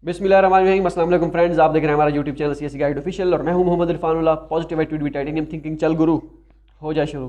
बिस्मिल्लाहिर्रहमानिर्रहीम। अस्सलाम वालेकुम फ्रेंड्स, आप देख रहे हैं हमारा YouTube channel CSC guide official और मैं हूं Mohammad Irfanullah. Positive attitude with titanium thinking. चल गुरु हो जाए शुरू।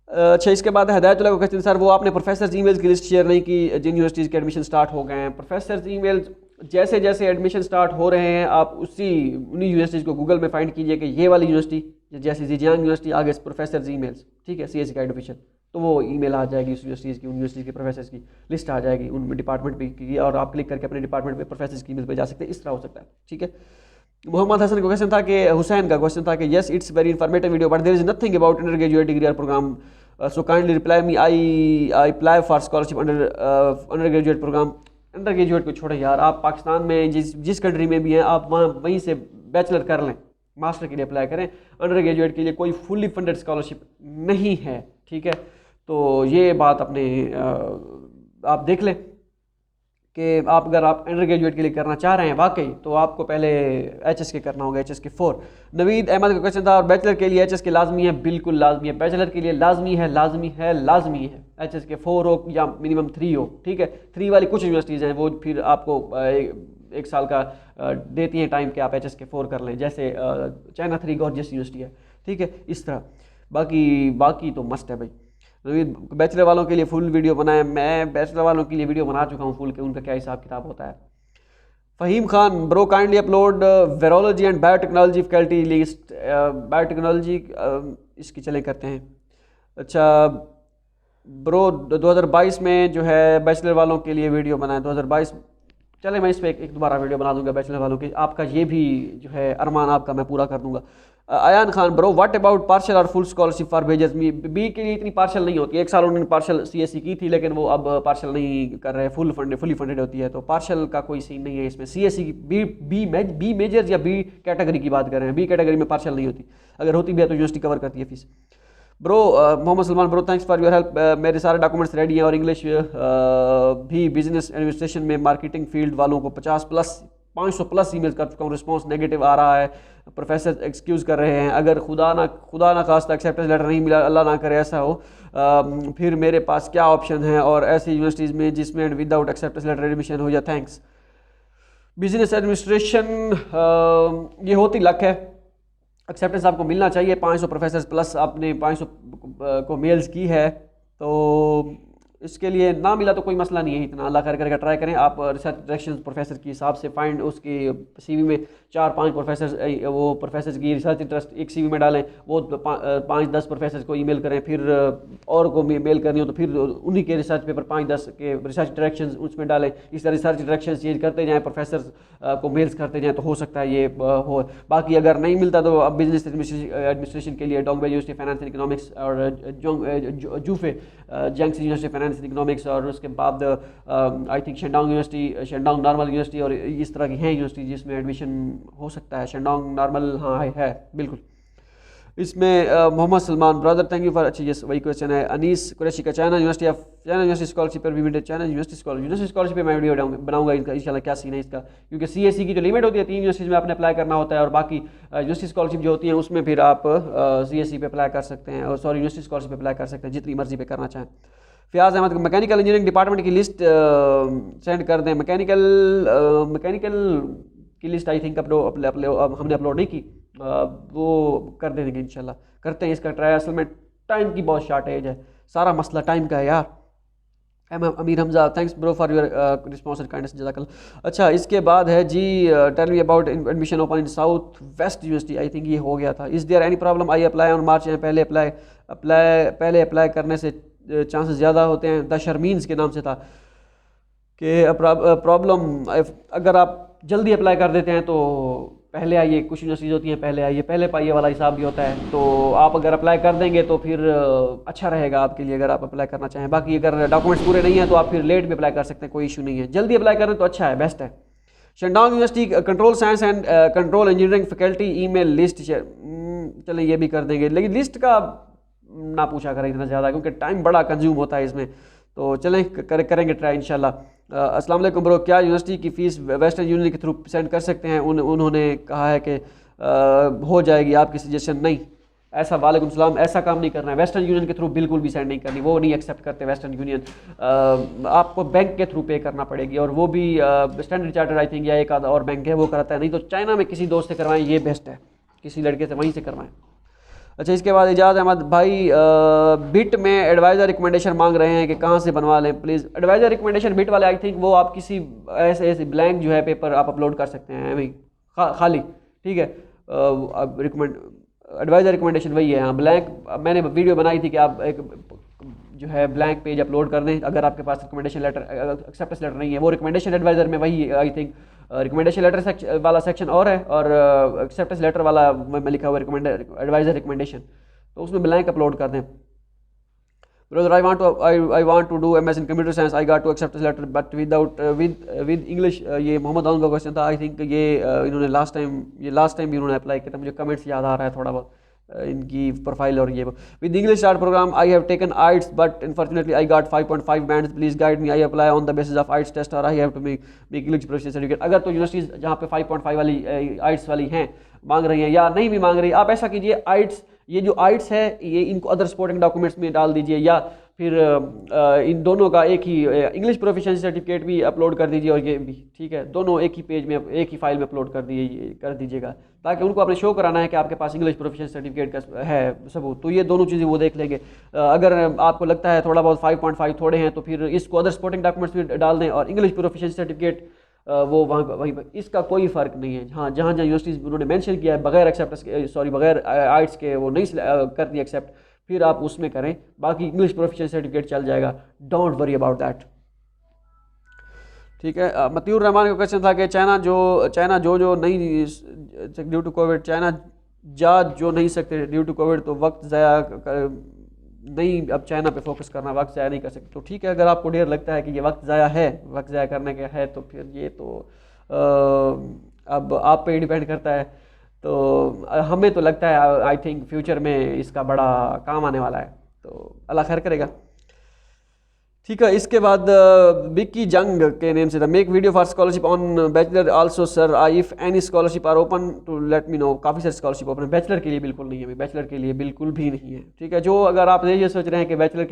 अच्छा, इसके बाद हिदायतुल्लाह का क्वेश्चन, सर वो आपने प्रोफेसर ईमेल्स की लिस्ट शेयर नहीं की जिन यूनिवर्सिटीज़ के एडमिशन स्टार्ट हो गए हैं। प्रोफेसर ईमेल्स जैसे जैसे एडमिशन स्टार्ट हो रहे हैं आप उन्हीं यूनिवर्सिटीज़ को गूगल में फाइंड कीजिए कि ये वाली यूनिवर्सिटी जैसे जियांग यूनिवर्सिटी आगे प्रोफेसर ईमेल्स, ठीक है, सीएससी गाइड ऑफिशियल, तो वो ईमेल आ जाएगी उस यूनिवर्सिटीज़ की, उन यूनिवर्सिटीज़ के प्रोफेसर की लिस्ट आ जाएगी उन डिपार्टमेंट पे की, और आप क्लिक करके अपने डिपार्टमेंट पे प्रोफेसर की ईमेल पे जा सकते हैं। इस तरह हो सकता है, ठीक है। मोहम्मद हसन का क्वेश्चन था कि हुसैन का क्वेश्चन था कि yes it's very informative video but there is nothing about undergraduate degree और program, so kindly reply me. I apply for scholarship undergraduate program. Undergraduate को छोड़ें यार, आप पाकिस्तान में जिस कंट्री में भी हैं आप वहाँ वहीं से बैचलर कर लें, मास्टर के लिए अप्लाई करें। अंडर ग्रेजुएट के लिए कोई फुली फंडेड स्कॉलरशिप नहीं है, ठीक है। तो ये बात अपने आप देख लें कि अगर आप अंडर ग्रेजुएट के लिए करना चाह रहे हैं वाकई, तो आपको पहले एचएस के करना होगा, एचएस के 4। नवीद अहमद का क्वेश्चन था, और बैचलर के लिए एचएस के लाजमी है? बिल्कुल लाजमी है, बैचलर के लिए लाजमी है, लाजमी है, लाजमी है। एचएस के 4 हो या मिनिमम 3 हो, ठीक है। 3 वाली कुछ यूनिवर्सिटीज़ हैं वो फिर आपको एक साल का देती हैं टाइम कि आप एचएस के 4 कर लें, जैसे चाइना 3 गॉर्जियस यूनिवर्सिटी है, ठीक है, इस तरह। बाकी तो मस्ट है भाई। बैचलर वालों के लिए फुल वीडियो बनाए, मैं बैचलर वालों के लिए वीडियो बना चुका हूँ फुल के, उनका क्या हिसाब किताब होता है। Faheem Khan, bro kindly upload virology and biotechnology faculty list. Biotechnology इसकी चलें करते हैं। अच्छा ब्रो, 2022 में जो है बैचलर वालों के लिए वीडियो बनाए 2022। चले मैं इस पर एक दोबारा वीडियो बना दूंगा बैचलर वालों की, आपका ये भी जो है अरमान आपका मैं पूरा कर दूंगा। Ayan Khan, bro what about partial और full scholarship for badgers? B के लिए इतनी पार्शियल नहीं होती, एक साल उन्होंने पार्शियल सीएससी की थी लेकिन वो अब पार्शियल नहीं कर रहे, फुली फंडेड होती है, तो पार्शियल का कोई सीन नहीं है इसमें। सीएससी की बी मेजर्स या बी कैटेगरी की बात कर रहे हैं, बी कैटेगरी में पार्शियल नहीं होती, अगर होती भी है तो यूनिवर्सिटी कवर करती है fees. Bro Mohammad Salman, bro thanks for your help. मेरे सारे डॉक्यूमेंट्स रेडी हैं और इंग्लिश भी। बिजनेस एडमिनिस्ट्रेशन में मार्केटिंग फील्ड वालों को 500 प्लस ईमेल कर चुका हूँ, रिस्पॉन्स नेगेटिव आ रहा है। प्रोफेसर एक्सक्यूज़ कर रहे हैं, अगर खुदा ना खास्ता एक्सेप्टेंस लेटर नहीं मिला, अल्लाह ना करे ऐसा हो, फिर मेरे पास क्या ऑप्शन है? और ऐसी यूनिवर्सिटीज़ में जिसमें विदाउट एक्सेप्टेंस लेटर एडमिशन हो जाए। थैंक्स। बिजनेस एडमिनिस्ट्रेशन ये होती लक है, एक्सेप्टेंस आपको मिलना चाहिए। 500 प्रोफेसर प्लस आपने 500 को मेल्स की है, तो इसके लिए ना मिला तो कोई मसला नहीं है, इतना अल्लाह करके ट्राई करें। आप रिसर्च डायरेक्शन प्रोफेसर के हिसाब से फाइंड, उसकी सीवी में 4-5 प्रोफेसर, वो प्रोफेसर की रिसर्च इंटरेस्ट एक सीवी में डालें, वो 5-10 प्रोफेसर को ईमेल करें, फिर और को मेल करनी हो तो फिर उन्हीं के रिसर्च पेपर 5-10 के रिसर्च डायरेक्शन उसमें डालें। इस तरह रिसर्च डायरेक्शन चेंज करते जाएँ, प्रोफेसर को मेल्स करते जाएँ, तो हो सकता है ये हो। बाकी अगर नहीं मिलता तो अब बिजनेस एडमिनिस्ट्रेशन के लिए Dongbei university finance and economics और जूफे जंक्स यूनिवर्सिटी फाइनेंस एंड इकोनॉमिक्स, और उसके बाद I think Shandong university, Shandong normal university, और इस तरह की हैं यूनिवर्सिटी जिसमें एडमिशन हो सकता है। शेंडोंग नॉर्मल हाँ है बिल्कुल इसमें। Mohammad Salman, brother thank you for, अच्छी यस वही क्वेश्चन है। अनीस कुरैशी का, चाइना यूनिवर्सिटी स्कॉलरशिप पर भी मिले, चाइना यूनिवर्सिटी स्कॉलरशिप पे मैं वीडियो बनाऊंगा इनका इंशाल्लाह, क्या सीन है इसका, क्योंकि सीएससी की जो लिमिट होती है 3 यूनिवर्सिटीज़ में आपने अप्लाई करना होता है, और बाकी यूनिवर्सिटी स्कॉलरशिप जो होती है उसमें फिर आप सीएससी पे अप्लाई कर सकते हैं, और सॉरी यूनिवर्सिटी स्कॉलरशिप पे अप्लाई कर सकते हैं जितनी मर्जी पे करना चाहें। Fayaz Ahmed, mechanical engineering department की लिस्ट सेंड कर दें। मैकेनिकल की लिस्ट आई थिंक हमने अपलोड नहीं की, वो कर देंगे इंशाल्लाह, करते हैं इसका ट्राई। असल में टाइम की बहुत शॉर्टेज है, सारा मसला टाइम का है यार। Amir Hamza, thanks bro for your response and kindness, जज़ाकल्लाह। अच्छा, इसके बाद है जी, tell me about admission open in south west university, I think ये हो गया था। Is there any problem? I apply on March, पहले अप्लाई करने से चांसेस ज़्यादा होते हैं। द शर्मीन्स के नाम से था कि प्रॉब्लम, अगर आप जल्दी अप्लाई कर देते हैं तो पहले आइए, कुछ यूनिवर्सिटीज़ होती हैं पहले आइए पहले पाइए वाला हिसाब भी होता है, तो आप अगर अप्लाई कर देंगे तो फिर अच्छा रहेगा आपके लिए अगर आप अप्लाई करना चाहें। बाकी अगर डॉक्यूमेंट्स पूरे नहीं हैं तो आप फिर लेट भी अप्लाई कर सकते हैं, कोई इशू नहीं है। जल्दी अप्लाई करें तो अच्छा है, बेस्ट है। Shandong university control science and control engineering faculty email list, चलें ये भी कर देंगे, लेकिन लिस्ट का ना पूछा करें इतना ज़्यादा, क्योंकि टाइम बड़ा कंज्यूम होता है इसमें, तो चलें करेंगे ट्राई इंशाल्लाह। अस्सलाम वालेकुम ब्रो, क्या यूनिवर्सिटी की फ़ीस वेस्टर्न यूनियन के थ्रू सेंड कर सकते हैं? उन्होंने कहा है कि हो जाएगी, आपकी सजेशन नहीं, ऐसा वालेकुम सलाम, ऐसा काम नहीं करना है। वेस्टर्न यूनियन के थ्रू बिल्कुल भी सेंड नहीं करनी, वो नहीं एक्सेप्ट करते वेस्टर्न यूनियन। आपको बैंक के थ्रू पे करना पड़ेगी, और वो भी स्टैंडर्ड चार्टर्ड आई थिंक या एक आधा और बैंक है वो कराता है, नहीं तो चाइना में किसी दोस्त से करवाएं, ये बेस्ट है, किसी लड़के से वहीं से करवाएं। अच्छा, इसके बाद इजाज़ अहमद भाई बिट में एडवाइज़र रिकमेंडेशन मांग रहे हैं कि कहाँ से बनवा लें प्लीज़। एडवाइज़र रिकमेंडेशन बिट वाले आई थिंक वो आप किसी ऐसे ब्लैंक जो है पेपर आप अपलोड कर सकते हैं वही खाली, ठीक है। रिकमेंड एडवाइज़र रिकमेंडेशन वही है, हाँ ब्लैंक। मैंने वीडियो बनाई थी कि आप एक जो है ब्लैंक पेज अपलोड कर दें अगर आपके पास रिकमेंडेशन लेटर एक्सेप्टेंस लेटर नहीं है। वो रिकमेंडेशन एडवाइज़र में वही आई थिंक रिकमेंडेशन लेटर वाला सेक्शन और है, और एक्सेप्टेंस लेटर वाला में लिखा हुआ एडवाइज़र रिकमेंडेशन, तो उसमें ब्लैंक अपलोड कर दें। Brother, I want to do MS in computer science. I got to acceptance letter, but with English. ये मोहम्मद आउन का क्वेश्चन था, आई थिंक ये इन्होंने लास्ट टाइम भी इन्होंने अप्लाई किया था, मुझे कमेंट्स याद आ रहा है थोड़ा बहुत इनकी प्रोफाइल। और ये with English start program I have taken IELTS but unfortunately I got 5.5 bands, please guide me, I apply on the basis of IELTS test और I have to make English proficiency certificate. अगर तो universities जहाँ पे 5.5 वाली आइट्स वाली हैं मांग रही हैं या नहीं भी मांग रही, आप ऐसा कीजिए आइट्स, ये जो आइट्स है ये इनको अदर सपोर्टिंग डॉक्यूमेंट्स में डाल दीजिए, या फिर इन दोनों का एक ही इंग्लिश प्रोफिशिएंसी सर्टिफिकेट भी अपलोड कर दीजिए, और ये भी ठीक है, दोनों एक ही पेज में एक ही फाइल में अपलोड कर दीजिएगा, ताकि उनको आपने शो कराना है कि आपके पास इंग्लिश प्रोफिशिएंसी सर्टिफिकेट का है सबूत। तो ये दोनों चीज़ें वो देख लेंगे। अगर आपको लगता है थोड़ा बहुत 5.5 थोड़े हैं तो फिर इसको अदर सपोर्टिंग डॉक्यूमेंट्स में डाल दें, और इंग्लिश प्रोफिशिएंसी सर्टिफिकेट वो वहीं पर, इसका कोई फ़र्क नहीं है। हाँ, जहाँ यूनिवर्सिटीज़ उन्होंने मेंशन किया है बगैर एक्सेप्टेंस बगैर आइट्स के वो नहीं कर दी एक्सेप्ट, फिर आप उसमें करें, बाकी इंग्लिश प्रोफिशिएंसी सर्टिफिकेट चल जाएगा, डोंट वरी अबाउट दैट, ठीक है। मतियूर रहमान का क्वेश्चन था कि चाइना जो नहीं ड्यू टू कोविड, चाइना जो नहीं सकते ड्यू टू कोविड, तो वक्त ज़ाया नहीं, अब चाइना पे फोकस करना, वक्त ज़ाया नहीं कर सकते। तो ठीक है, अगर आपको डेर लगता है कि ये वक्त ज़ाया करने का है, तो फिर ये तो अब आप पे डिपेंड करता है। तो हमें तो लगता है आई थिंक फ्यूचर में इसका बड़ा काम आने वाला है, तो अल्लाह खैर करेगा, ठीक है। इसके बाद बिक्की जंग के नेम से था, make video for scholarship on bachelor also sir, if any scholarship are open to let me know. काफ़ी सारी स्कॉलरशिप ओपन है, बैचलर के लिए बिल्कुल नहीं है अभी, बैचलर के लिए बिल्कुल भी नहीं है, ठीक है। जो अगर आप ये सोच रहे हैं कि बैचलर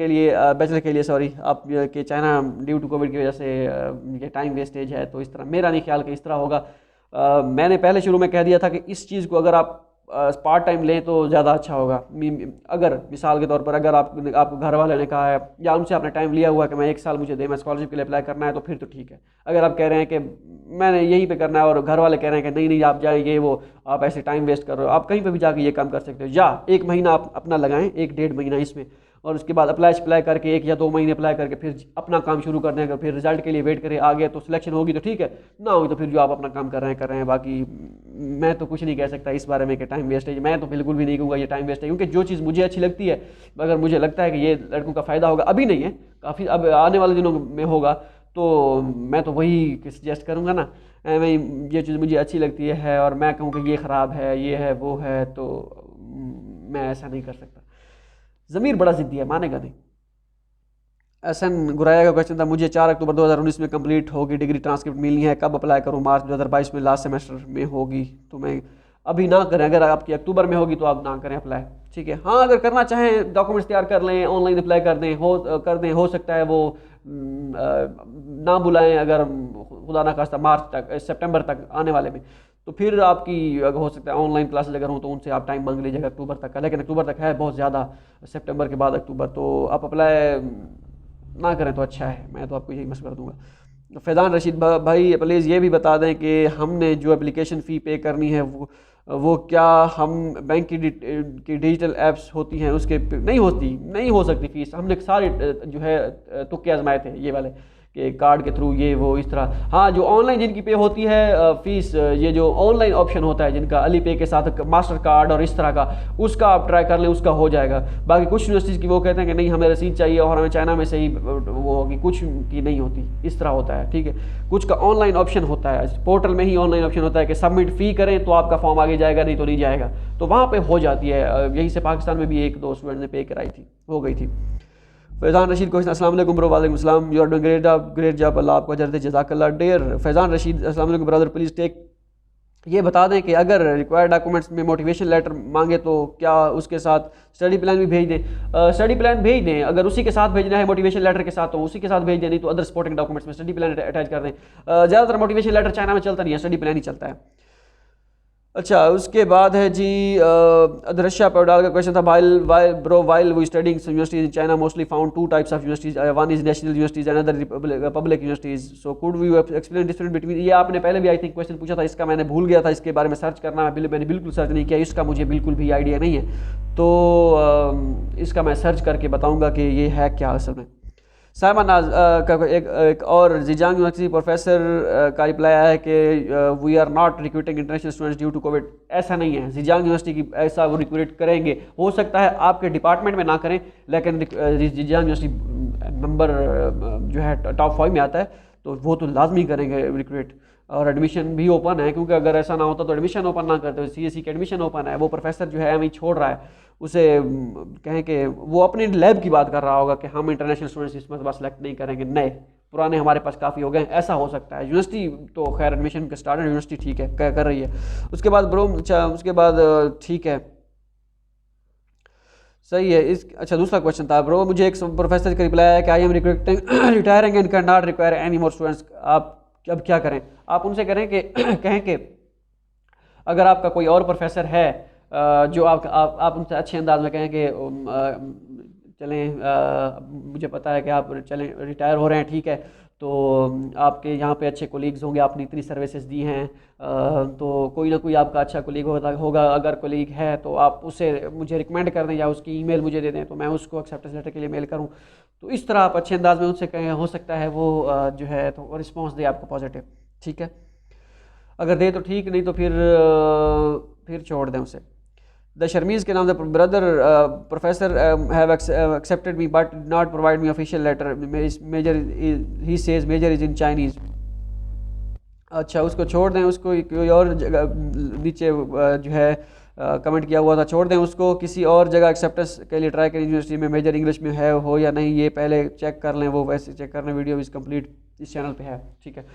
के लिए सॉरी आप कि चाइना ड्यू टू कोविड की वजह से ये टाइम वेस्टेज है, तो इस तरह मेरा नहीं ख्याल कि इस तरह होगा। मैंने पहले शुरू में कह दिया था कि इस चीज़ को अगर आप पार्ट टाइम लें तो ज़्यादा अच्छा होगा। अगर मिसाल के तौर पर अगर आपको घर वाले ने कहा है या उनसे आपने टाइम लिया हुआ है कि मैं 1 साल मुझे दे, मैं स्कॉलरशिप के लिए अप्लाई करना है, तो फिर तो ठीक है। अगर आप कह रहे हैं कि मैंने यहीं पे करना है और घर वाले कह रहे हैं कि नहीं आप जाएँ, ये वो आप ऐसे टाइम वेस्ट कर रहे हो, आप कहीं पर भी जाके ये काम कर सकते हो। या 1 महीना आप अपना लगाएं, 1-1.5 महीना इसमें, और उसके बाद अप्लाई करके 1 या 2 महीने अप्लाई करके फिर अपना काम शुरू कर दें। फिर रिजल्ट के लिए वेट करें, आ गया तो सिलेक्शन होगी तो ठीक है, ना होगी तो फिर जो आप अपना काम कर रहे हैं। बाकी मैं तो कुछ नहीं कह सकता इस बारे में कि टाइम वेस्ट है, मैं तो बिल्कुल भी नहीं कहूँगा ये टाइम वेस्ट है, क्योंकि जो चीज़ मुझे अच्छी लगती है, अगर मुझे लगता है कि ये लड़कों का फ़ायदा होगा, अभी नहीं है, काफ़ी अब आने वाले दिनों में होगा, तो मैं तो वही सजेस्ट करूँगा ना। मैं ये चीज़ मुझे अच्छी लगती है और मैं कहूँ कि ये ख़राब है, ये है, वो है, तो मैं ऐसा नहीं कर सकता। ज़मीर बड़ा ज़िद्दी है, मानेगा नहीं। एसएन गुराया का क्वेश्चन था, मुझे 4 अक्टूबर 2019 में कंप्लीट होगी डिग्री, ट्रांसक्रिप्ट मिलनी है, कब अप्लाई करूँ? मार्च 2022 में लास्ट सेमेस्टर में होगी, तो मैं अभी ना करें। अगर आपकी अक्टूबर में होगी तो आप ना करें अप्लाई, ठीक है। हाँ, अगर करना चाहें डॉक्यूमेंट्स तैयार कर लें, ऑनलाइन अप्लाई कर दें, हो सकता है वो ना बुलाएं अगर खुदा ना खास्ता मार्च तक, सितंबर तक आने वाले में, तो फिर आपकी अगर हो सकता है ऑनलाइन क्लासेज अगर हो तो उनसे आप टाइम मांग लीजिएगा अक्टूबर तक का। लेकिन अक्टूबर तक है बहुत ज़्यादा, सितंबर के बाद अक्टूबर, तो आप अप्लाई ना करें तो अच्छा है, मैं तो आपको यही मशवरा दूंगा। फैज़ान रशीद भाई प्लीज़ ये भी बता दें कि हमने जो एप्लीकेशन फ़ी पे करनी है वो क्या हम बैंक की डिजिटल ऐप्स होती हैं उसके नहीं हो सकती फ़ीस। हमने सारे जो है तुक्के आजमाए थे ये वाले कि कार्ड के थ्रू ये वो इस तरह। हाँ, जो ऑनलाइन जिनकी पे होती है फ़ीस, ये जो ऑनलाइन ऑप्शन होता है जिनका अली पे के साथ मास्टर कार्ड और इस तरह का, उसका आप ट्राई कर लें, उसका हो जाएगा। बाकी कुछ यूनिवर्सिटीज़ की वो कहते हैं कि नहीं हमें रसीद चाहिए और हमें चाइना में से ही वो होगी, कुछ की नहीं होती, इस तरह होता है, ठीक है। कुछ का ऑनलाइन ऑप्शन होता है, पोर्टल में ही ऑनलाइन ऑप्शन होता है कि सबमिट फ़ी करें तो आपका फॉर्म आगे जाएगा, नहीं तो नहीं जाएगा, तो वहाँ पर हो जाती है। यहीं से पाकिस्तान में भी 1-2 स्टूडेंट ने पे कराई थी, हो गई थी। फैज़ान रशीद क्वेश्चन, अस्सलाम वालेकुम ब्रो। वालेकुम अस्सलाम, you are doing great job, अल्लाह आपको अजर दे, जज़ाकल्लाह डेयर। फैज़ान रशीद, अस्सलाम वालेकुम ब्रदर, प्लीज़ टेक ये बता दें कि अगर रिक्वायर्ड डॉक्यूमेंट्स में मोटिवेशन लेटर मांगे तो क्या उसके साथ स्टडी प्लान भी भेज दें? स्टडी प्लान भेज दें, अगर उसी के साथ भेजना है मोटिवेशन लेटर के साथ तो उसी के साथ भेज दें, नहीं तो अदर सपोर्टिंग डॉक्यूमेंट्स में स्टडी प्लान अटैच कर दें। ज़्यादातर मोटिवेशन लेटर चाइना में चलता नहीं है, स्टडी प्लान ही चलता है। अच्छा, उसके बाद है जी अदृश्या पौडाल का क्वेश्चन था, while we studying universities in China mostly found two types of universities, one is national universities and other public universities, so could we explain difference between. ये आपने पहले भी आई थिंक क्वेश्चन पूछा था, इसका मैंने भूल गया था इसके बारे में सर्च करना, मैंने बिल्कुल सर्च नहीं किया, इसका मुझे बिल्कुल भी आइडिया नहीं है, तो इसका मैं सर्च करके बताऊँगा कि ये है क्या असल में। साइमन का एक और जिजांग यूनिवर्सिटी प्रोफेसर का रिप्लाई आया है कि we are not recruiting international students due to Covid. ऐसा नहीं है, जिजांग यूनिवर्सिटी की ऐसा वो रिक्रूट करेंगे, हो सकता है आपके डिपार्टमेंट में ना करें, लेकिन जिजांग यूनिवर्सिटी नंबर जो है टॉप 5 में आता है, तो वो तो लाजमी करेंगे रिक्रूट, और एडमिशन भी ओपन है, क्योंकि अगर ऐसा ना होता तो एडमिशन ओपन ना करते, सीएससी की एडमिशन ओपन है। वो प्रोफेसर जो है एम छोड़ रहा है, उसे कहें कि वो अपने लैब की बात कर रहा होगा कि हम इंटरनेशनल स्टूडेंट्स इस मरतबा सेलेक्ट नहीं करेंगे, नए पुराने हमारे पास काफ़ी हो गए, ऐसा हो सकता है। यूनिवर्सिटी तो खैर एडमिशन के स्टार्टेड यूनिवर्सिटी ठीक है कर रही है। उसके बाद ब्रो उसके बाद ठीक है, सही है। अच्छा, दूसरा क्वेश्चन था ब्रो, मुझे एक प्रोफेसर का रिप्लाई है कि I am recruiting retiring and can not require any more students. आप अब क्या करें? आप उनसे करें कि कहें कि अगर आपका कोई और प्रोफेसर है जो आप उनसे अच्छे अंदाज में कहें कि चलें, मुझे पता है कि आप चलें रिटायर हो रहे हैं, ठीक है, तो आपके यहाँ पे अच्छे कोलीग्स होंगे, आपने इतनी सर्विसेज दी हैं, तो कोई ना कोई आपका अच्छा कोलीग होगा, अगर कोलीग है तो आप उसे मुझे रिकमेंड कर दें या उसकी ईमेल मुझे दे दें, तो मैं उसको एक्सेप्टेंस लेटर के लिए मेल करूँ। तो इस तरह आप अच्छे अंदाज में उनसे कहें, हो सकता है वो जो है तो रिस्पॉन्स दे आपको पॉजिटिव, ठीक है। अगर दे तो ठीक, नहीं तो फिर छोड़ दें उसे। द शर्मीज़ के नाम the brother professor have accepted me but not provide me official letter, major he says major is in Chinese. अच्छा, उसको छोड़ दें, उसको कोई और जगह नीचे जो है कमेंट किया हुआ था, छोड़ दें उसको, किसी और जगह एक्सेप्टेंस के लिए ट्राई करें, यूनिवर्सिटी में मेजर इंग्लिश में है हो या नहीं, ये पहले चेक कर लें, वो वैसे चेक करने वीडियो इज़ कंप्लीट इस चैनल पे है, ठीक है।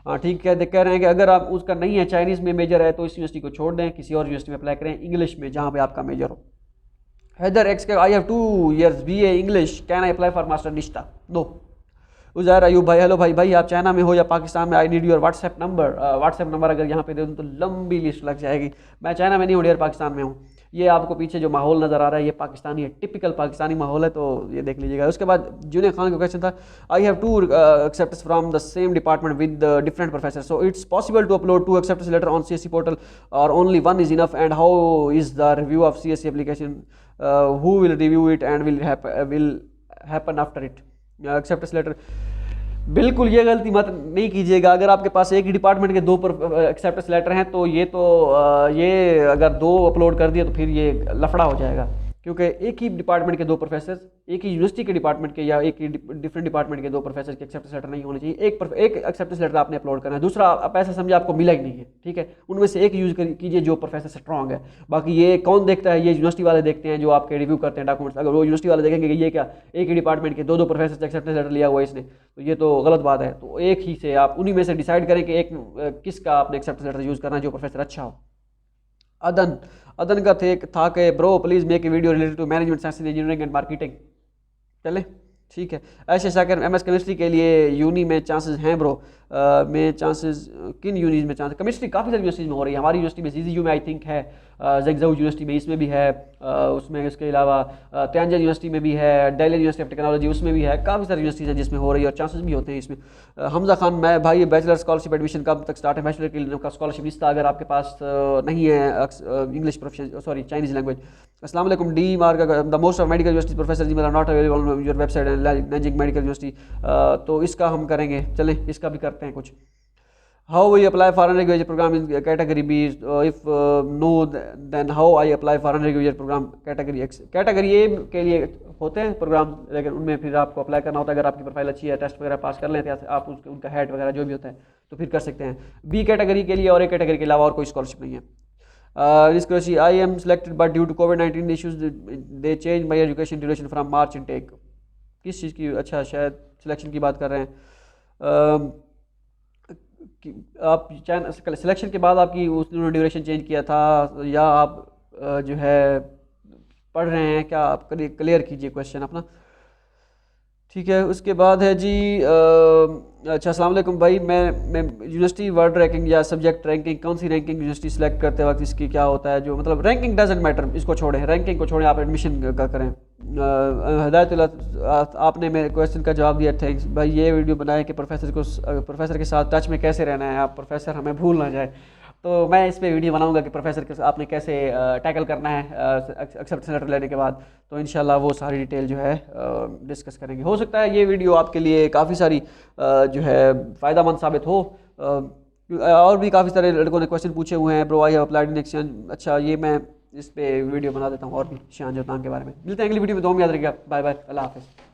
हाँ ठीक है, कह रहे हैं कि अगर आप उसका नहीं है, चाइनीज़ में मेजर है, तो इस यूनिवर्सिटी को छोड़ दें, किसी और यूनिवर्सिटी में अप्लाई करें इंग्लिश में जहाँ पे आपका मेजर हो। हैदर एक्स के I have 2 years BA English, can I apply for master निश्ता? नो। उज़ैर अयूब भाई, हेलो भाई आप चाइना में हो या पाकिस्तान में, I need your WhatsApp number अगर यहाँ पे दे दूँ तो लंबी लिस्ट लग जाएगी। मैं चाइना में नहीं हूँ, पाकिस्तान में हूँ। ये आपको पीछे जो माहौल नज़र आ रहा है ये पाकिस्तानी है, टिपिकल पाकिस्तानी माहौल है, तो ये देख लीजिएगा। उसके बाद जुनेद खान का क्वेश्चन था, I have 2 acceptance from the same department with different professor, so it's possible to upload 2 acceptance letter on CSC portal और only 1 is enough, and how is the review of CSC application, who will review it and will happen after it acceptance letter? बिल्कुल ये गलती मत नहीं कीजिएगा। अगर आपके पास एक ही डिपार्टमेंट के 2 एक्सेप्टेंस लेटर हैं तो ये अगर 2 अपलोड कर दिए तो फिर ये लफड़ा हो जाएगा, क्योंकि एक ही डिपार्टमेंट के 2 प्रोफेसर, एक ही यूनिवर्सिटी के डिपार्टमेंट के या एक ही डिफरेंट डिपार्टमेंट के 2 प्रोफेसर के एक्सेप्टेंस लेटर नहीं होने चाहिए। एक एक्सेप्टेंस लेटर आपने अपलोड करना है, दूसरा आप ऐसा समझे आपको मिला ही नहीं है, ठीक है। उनमें से एक यूज़ कीजिए जो प्रोफेसर स्ट्रॉन्ग है। बाकी ये कौन देखता है? ये यूनिवर्सिटी वाले देखते हैं जो आपके रिव्यू करते हैं डॉक्यूमेंट्स। अगर वो यूनिवर्सिटी वाले देखेंगे कि ये क्या एक ही डिपार्टमेंट के 2 प्रोफेसर से एक्सेप्टेंस लेटर लिया हुआ है इसने, तो ये तो गलत बात है। तो एक ही से आप उन्हीं में से डिसाइड करें कि किसका आपने एक्सेप्टेंस लेटर यूज़ करना है, जो प्रोफेसर अच्छा हो। अदन का था कि bro please make a video related to management science engineering and marketing. चले ठीक है। ऐसे शाकर MS केमिस्ट्री के लिए यूनी में चांसेस हैं ब्रो? में चांसेस किन यूनीज में चांसेस? केमिस्ट्री काफ़ी सारी यूनिवर्सिटीज़ में हो रही है, हमारी यूनिवर्सिटी में ZZU में आई थिंक है, ज़ेंगज़ाऊ यूनिवर्सिटी में इसमें भी है, उसमें इसके अलावा तियानजन यूनिवर्सिटी में भी है, दिल्ली यूनिवर्सिटी ऑफ टेक्नोलॉजी उसमें भी है, काफ़ी सारी यूनिवर्सिटीज़ हैं जिसमें हो रही है और चांसेस भी होते हैं इसमें। हमजा खान, मैं भाई बैचलर स्कॉलरशिप एडमिशन कब तक स्टार्ट है? बैचलर के लिए स्कॉलरशिप इस अगर आपके पास नहीं है English profession sorry Chinese language. अस्सलाम वालेकुम D Mark, the most of medical university professor जी not available on your website and Nanjing medical university, तो इसका हम करेंगे, चलें इसका भी करते हैं कुछ। How we apply for un graduate program in category B, if no then how I apply for un graduate program category X? Category A के लिए होते हैं प्रोग्राम, लेकिन उनमें फिर आपको अप्लाई करना होता है। अगर आपकी प्रोफाइल अच्छी है, टेस्ट वगैरह पास कर लेते हैं आप, उनका हेड वगैरह जो भी होता है तो फिर कर सकते हैं। B कैटेगरी के लिए और A कैटेगरी के अलावा और कोई स्कॉलरशिप नहीं है। Niskoshi, I am selected but due to COVID-19 issues they changed my education duration from March intake. किस चीज़ की? अच्छा शायद सिलेक्शन की बात कर रहे हैं। आप चैनल सिलेक्शन के बाद आपकी उन्होंने ड्यूरेशन चेंज किया था, या आप जो है पढ़ रहे हैं, क्या आप क्लियर कीजिए क्वेश्चन अपना। ठीक है, उसके बाद है जी अच्छा, अस्सलाम वालेकुम भाई, मैं यूनिवर्सिटी वर्ल्ड रैंकिंग या सब्जेक्ट रैंकिंग, कौन सी रैंकिंग यूनिवर्सिटी सेलेक्ट करते वक्त इसकी क्या होता है, जो मतलब रैंकिंग डजेंट मैटर, इसको छोड़ें, रैंकिंग को छोड़ें, आप एडमिशन का करें। हिदायतुल्लाह, आपने मेरे क्वेश्चन का जवाब दिया, थैंक्स भाई। ये वीडियो बनाए कि प्रोफेसर के साथ टच में कैसे रहना है, आप प्रोफेसर हमें भूल ना जाए। तो मैं इस पे वीडियो बनाऊंगा कि प्रोफेसर के आपने कैसे टैकल करना है एक्सेप्टेंस लेटर लेने के बाद। तो इंशाल्लाह वो सारी डिटेल जो है डिस्कस करेंगे। हो सकता है ये वीडियो आपके लिए काफ़ी सारी जो है फ़ायदामंद साबित हो। और भी काफ़ी सारे लड़कों ने क्वेश्चन पूछे हुए हैं, bro I have applied in exchange. अच्छा, ये मैं इस पे वीडियो बना देता हूँ और भी शान जोतांग के बारे में। मिलते हैं अगली वीडियो में, दो में याद रखिएगा। बाय बाय, अल्लाह हाफ़िज़।